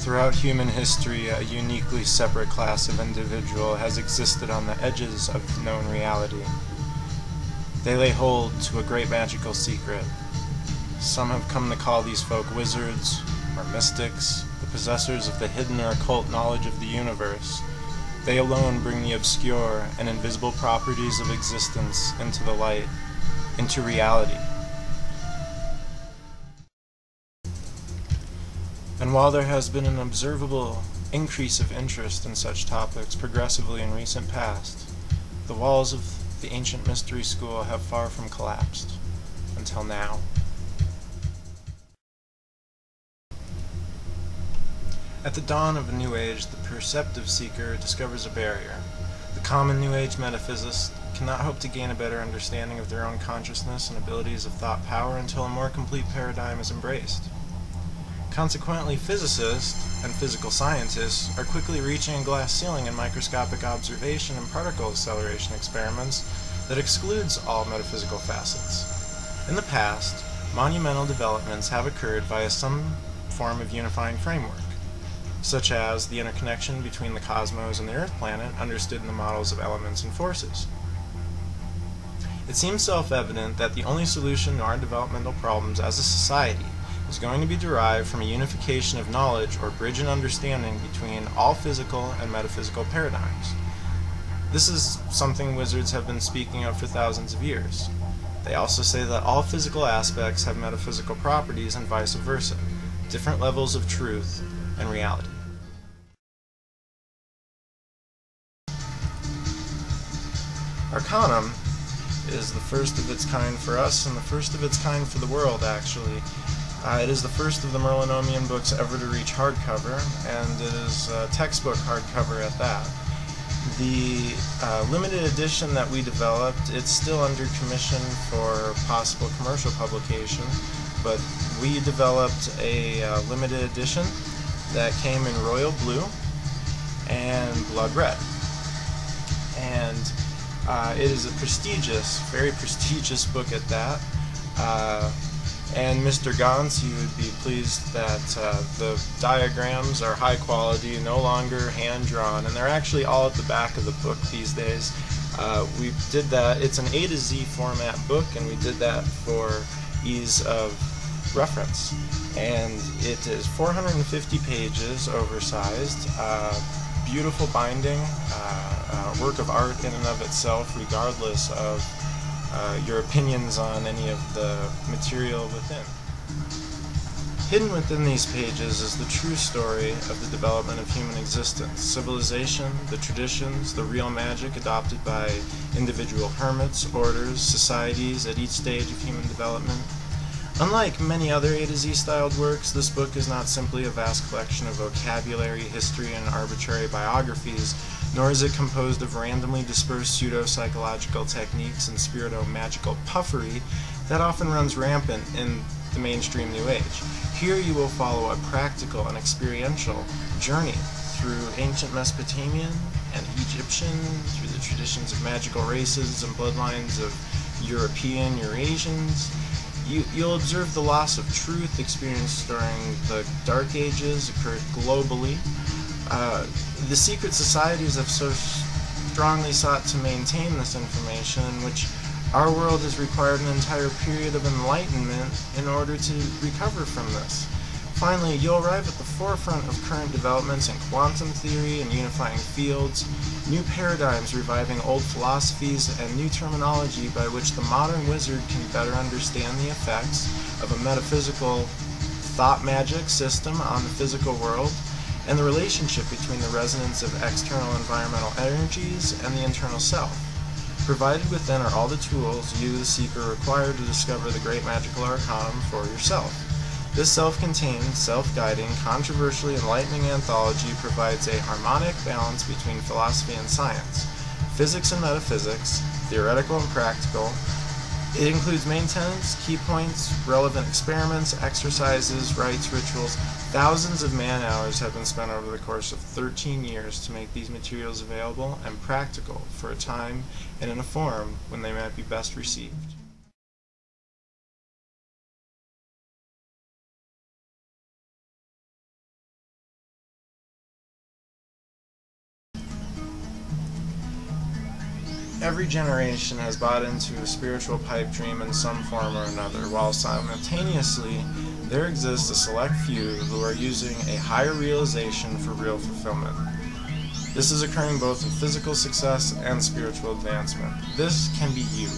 Throughout human history, a uniquely separate class of individual has existed on the edges of known reality. They lay hold to a great magical secret. Some have come to call these folk wizards, or mystics, the possessors of the hidden or occult knowledge of the universe. They alone bring the obscure and invisible properties of existence into the light, into reality. And while there has been an observable increase of interest in such topics progressively in recent past, the walls of the ancient mystery school have far from collapsed, until now. At the dawn of a new age, the perceptive seeker discovers a barrier. The common New Age metaphysicist cannot hope to gain a better understanding of their own consciousness and abilities of thought power until a more complete paradigm is embraced. Consequently, physicists and physical scientists are quickly reaching a glass ceiling in microscopic observation and particle acceleration experiments that excludes all metaphysical facets. In the past, monumental developments have occurred via some form of unifying framework, such as the interconnection between the cosmos and the Earth planet understood in the models of elements and forces. It seems self-evident that the only solution to our developmental problems as a society is going to be derived from a unification of knowledge or bridge in understanding between all physical and metaphysical paradigms. This is something wizards have been speaking of for thousands of years. They also say that all physical aspects have metaphysical properties and vice versa, different levels of truth and reality. Arcanum is the first of its kind for us and the first of its kind for the world, actually. It is the first of the Merlynomian books ever to reach hardcover, and it is a textbook hardcover at that. The limited edition that we developed, it's still under commission for possible commercial publication, but we developed a limited edition that came in royal blue and blood red. And it is a prestigious, very prestigious book at that. And Mr. Gauntz, you would be pleased that the diagrams are high quality, no longer hand-drawn, and they're actually all at the back of the book these days. We did that. It's an A to Z format book, and we did that for ease of reference. And it is 450 pages, oversized, beautiful binding, work of art in and of itself, regardless of your opinions on any of the material within. Hidden within these pages is the true story of the development of human existence, civilization, the traditions, the real magic adopted by individual hermits, orders, societies at each stage of human development. Unlike many other A to Z styled works, this book is not simply a vast collection of vocabulary, history, and arbitrary biographies, nor is it composed of randomly dispersed pseudo-psychological techniques and spirito-magical puffery that often runs rampant in the mainstream New Age. Here you will follow a practical and experiential journey through ancient Mesopotamian and Egyptian, through the traditions of magical races and bloodlines of European, Eurasians. You'll observe the loss of truth experienced during the Dark Ages occurred globally. The secret societies have so strongly sought to maintain this information, in which our world has required an entire period of enlightenment in order to recover from this. Finally, you'll arrive at the forefront of current developments in quantum theory and unifying fields, new paradigms reviving old philosophies, and new terminology by which the modern wizard can better understand the effects of a metaphysical thought magic system on the physical world, and the relationship between the resonance of external environmental energies and the internal self. Provided within are all the tools you, the seeker, require to discover the great magical arcanum for yourself. This self-contained, self-guiding, controversially enlightening anthology provides a harmonic balance between philosophy and science, physics and metaphysics, theoretical and practical. It includes main tenets, key points, relevant experiments, exercises, rites, rituals. Thousands of man-hours have been spent over the course of 13 years to make these materials available and practical for a time and in a form when they might be best received. every generation has bought into a spiritual pipe dream in some form or another, while simultaneously there exists a select few who are using a higher realization for real fulfillment. This is occurring both in physical success and spiritual advancement. This can be you.